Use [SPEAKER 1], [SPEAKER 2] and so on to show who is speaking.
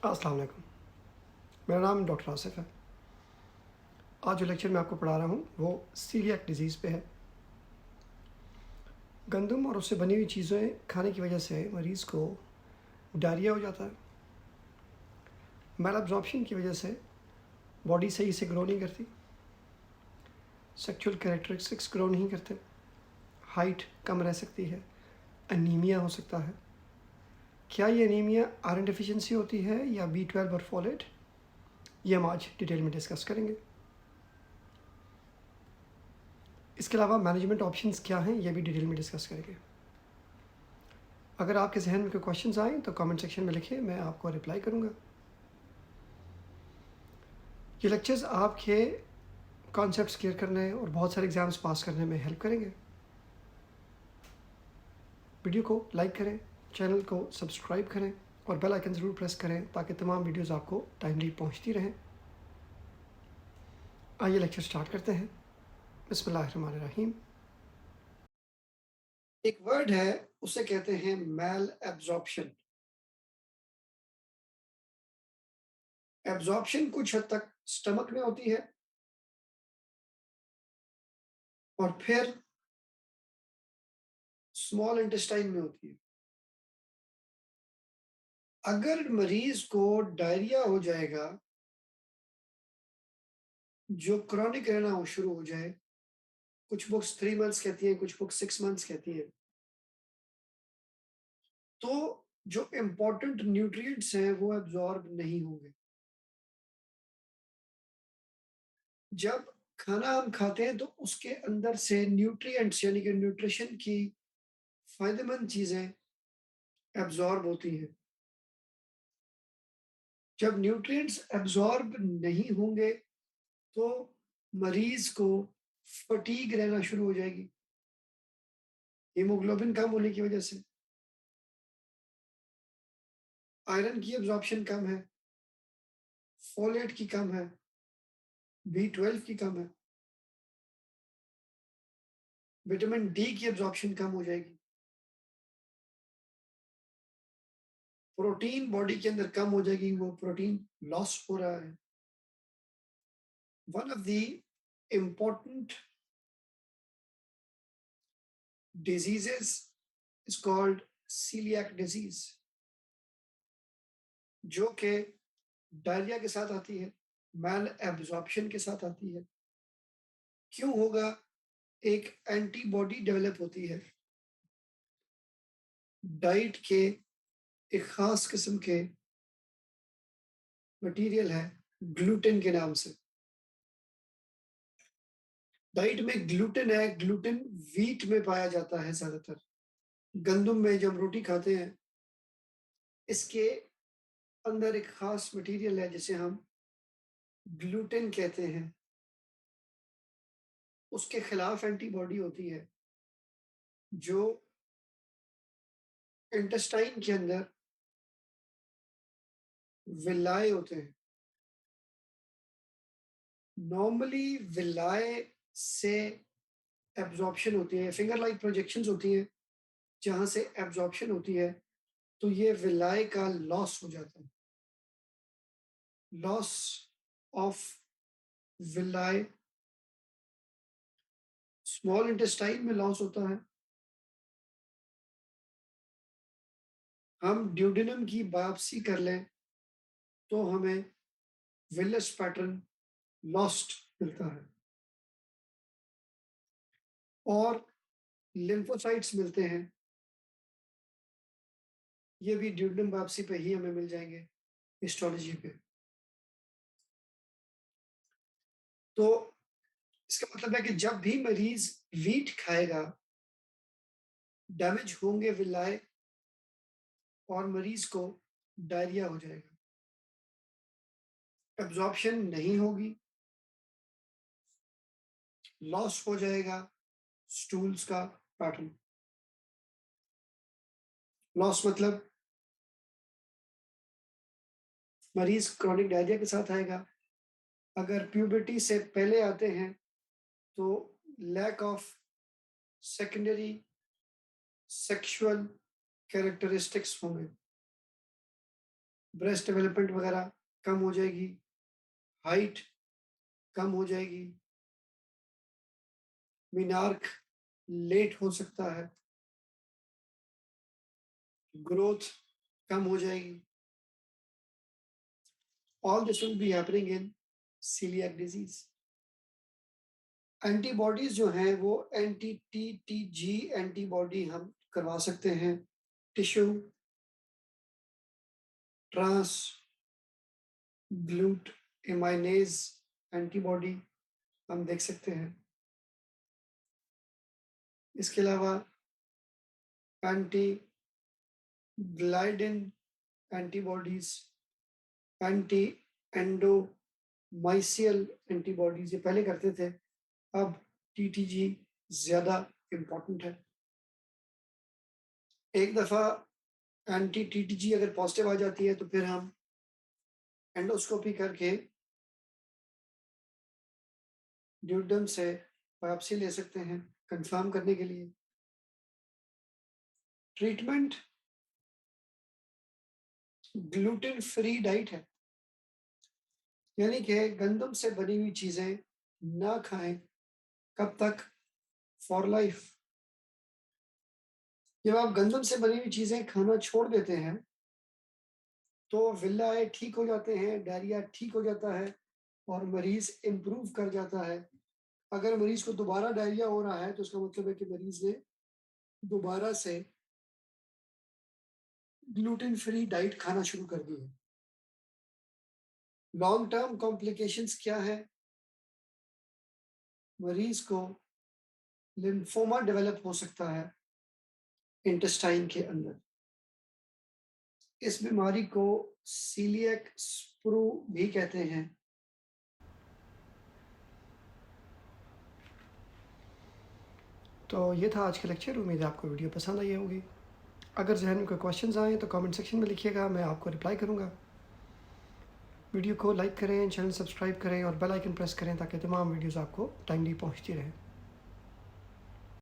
[SPEAKER 1] अस्सलाम वालेकुम। मेरा नाम डॉक्टर आसिफ है। आज जो लेक्चर मैं आपको पढ़ा रहा हूँ वो सीलियाक डिजीज़ पे है। गंदम और उससे बनी हुई चीज़ें खाने की वजह से मरीज़ को डायरिया हो जाता है। मैल एब्जॉर्प्शन की वजह से बॉडी सही से ग्रो नहीं करती, सेक्सुअल कैरेक्टरिस्टिक्स ग्रो नहीं करते, हाइट कम रह सकती है, एनीमिया हो सकता है। क्या ये एनीमिया आयरन डिफिशिएंसी होती है या B12 और फोलेट, ये हम आज डिटेल में डिस्कस करेंगे। इसके अलावा मैनेजमेंट ऑप्शंस क्या हैं ये भी डिटेल में डिस्कस करेंगे। अगर आपके जहन में कोई क्वेश्चंस आए तो कमेंट सेक्शन में लिखिए, मैं आपको रिप्लाई करूँगा। ये लेक्चर्स आपके कॉन्सेप्ट्स क्लियर करने और बहुत सारे एग्जाम्स पास करने में हेल्प करेंगे। वीडियो को लाइक करें, चैनल को सब्सक्राइब करें और बेल आइकन ज़रूर प्रेस करें ताकि तमाम वीडियोस आपको टाइमली पहुंचती रहें। आइए लेक्चर स्टार्ट करते हैं। बिस्मिल्लाहिर्रहमानिर्रहीम। एक वर्ड है, उसे कहते हैं मैल एब्जॉर्प्शन। एब्जॉर्प्शन कुछ हद तक स्टमक में होती है और फिर स्मॉल इंटेस्टाइन में होती है। अगर मरीज को डायरिया हो जाएगा जो क्रॉनिक रहना हो शुरू हो जाए, कुछ बुक्स 3 मंथ्स कहती हैं, कुछ बुक्स 6 मंथ्स कहती हैं, तो जो इम्पोर्टेंट न्यूट्रिएंट्स हैं वो एब्जॉर्ब नहीं होंगे। जब खाना हम खाते हैं तो उसके अंदर से न्यूट्रिएंट्स यानी कि न्यूट्रिशन की फायदेमंद चीजें एब्जॉर्ब होती हैं। जब न्यूट्रिएंट्स एब्जॉर्ब नहीं होंगे तो मरीज को फटीग रहना शुरू हो जाएगी, हीमोग्लोबिन कम होने की वजह से। आयरन की एब्जॉर्प्शन कम है, फोलेट की कम है, B12 की कम है, विटामिन डी की एब्जॉर्प्शन कम हो जाएगी, प्रोटीन बॉडी के अंदर कम हो जाएगी, वो प्रोटीन लॉस हो रहा है। One of the important diseases is called celiac disease, जो कि डायरिया के साथ आती है, मैल एब्जॉर्प्शन के साथ आती है। क्यों होगा? एक एंटीबॉडी डेवलप होती है डाइट के एक खास किस्म के मटेरियल है ग्लूटेन के नाम से। डाइट में ग्लूटेन है, ग्लूटेन व्हीट में पाया जाता है ज्यादातर। गंदम में जब रोटी खाते हैं, इसके अंदर एक खास मटेरियल है जिसे हम ग्लूटेन कहते हैं। उसके खिलाफ एंटीबॉडी होती है जो इंटेस्टाइन के अंदर विलाय होते हैं। नॉर्मली विलाय से एब्जॉर्प्शन होती है, फिंगर लाइक प्रोजेक्शंस होती हैं जहां से एब्जॉर्प्शन होती है, तो ये विलाय का लॉस हो जाता है। लॉस ऑफ विलाय स्मॉल इंटेस्टाइन में लॉस होता है। हम ड्यूडेनम की बायोप्सी कर लें तो हमें विलस पैटर्न लॉस्ट मिलता है और लिम्फोसाइट्स मिलते हैं, ये भी ड्यूडेनम बायोप्सी पे ही हमें मिल जाएंगे, हिस्टोलॉजी पे। तो इसका मतलब है कि जब भी मरीज वीट खाएगा, डैमेज होंगे विलाय और मरीज को डायरिया हो जाएगा, एब्जॉर्प्शन नहीं होगी, लॉस हो जाएगा स्टूल्स का पैटर्न। लॉस मतलब मरीज क्रॉनिक डायरिया के साथ आएगा। अगर प्यूबर्टी से पहले आते हैं तो lack of secondary sexual characteristics होंगे। ब्रेस्ट डेवलपमेंट वगैरह कम हो जाएगी, हाइट कम हो जाएगी, मीनार्क लेट हो सकता है, ग्रोथ कम हो जाएगी। All this will be happening in celiac disease. Antibodies जो हैं वो एंटी टीटीजी एंटीबॉडी हम करवा सकते हैं, टिश्यू ट्रांस ग्लूटामाइनेज एंटीबॉडी हम देख सकते हैं। इसके अलावा एंटी ग्लाइडिन एंटीबॉडीज, एंटी एंडोमाइसियल एंटीबॉडीज ये पहले करते थे, अब टीटीजी ज्यादा इंपॉर्टेंट है। एक दफा एंटी टीटीजी अगर पॉजिटिव आ जाती है तो फिर हम एंडोस्कोपी करके ड्यूडेम से बायोप्सी ले सकते हैं कंफर्म करने के लिए। ट्रीटमेंट ग्लूटेन फ्री डाइट है, यानी कि गंदम से बनी हुई चीजें ना खाएं। कब तक? For life. जब आप गंदम से बनी हुई चीजें खाना छोड़ देते हैं तो विल्लाए ठीक हो जाते हैं, डायरिया ठीक हो जाता है और मरीज इम्प्रूव कर जाता है। अगर मरीज को दोबारा डायरिया हो रहा है तो उसका मतलब है कि मरीज ने दोबारा से ग्लूटेन फ्री डाइट खाना शुरू कर दी है। लॉन्ग टर्म कॉम्प्लिकेशंस क्या है? मरीज को लिम्फोमा डेवलप हो सकता है इंटेस्टाइन के अंदर। इस बीमारी को सीलियक स्प्रू भी कहते हैं। तो ये था आज का लेक्चर। उम्मीद है आपको वीडियो पसंद आई होगी। अगर जहन में कोई क्वेश्चंस आए तो कमेंट सेक्शन में लिखिएगा, मैं आपको रिप्लाई करूँगा। वीडियो को लाइक करें, चैनल सब्सक्राइब करें और बेल आइकन प्रेस करें ताकि तमाम वीडियोस आपको टाइमली पहुंचती रहे।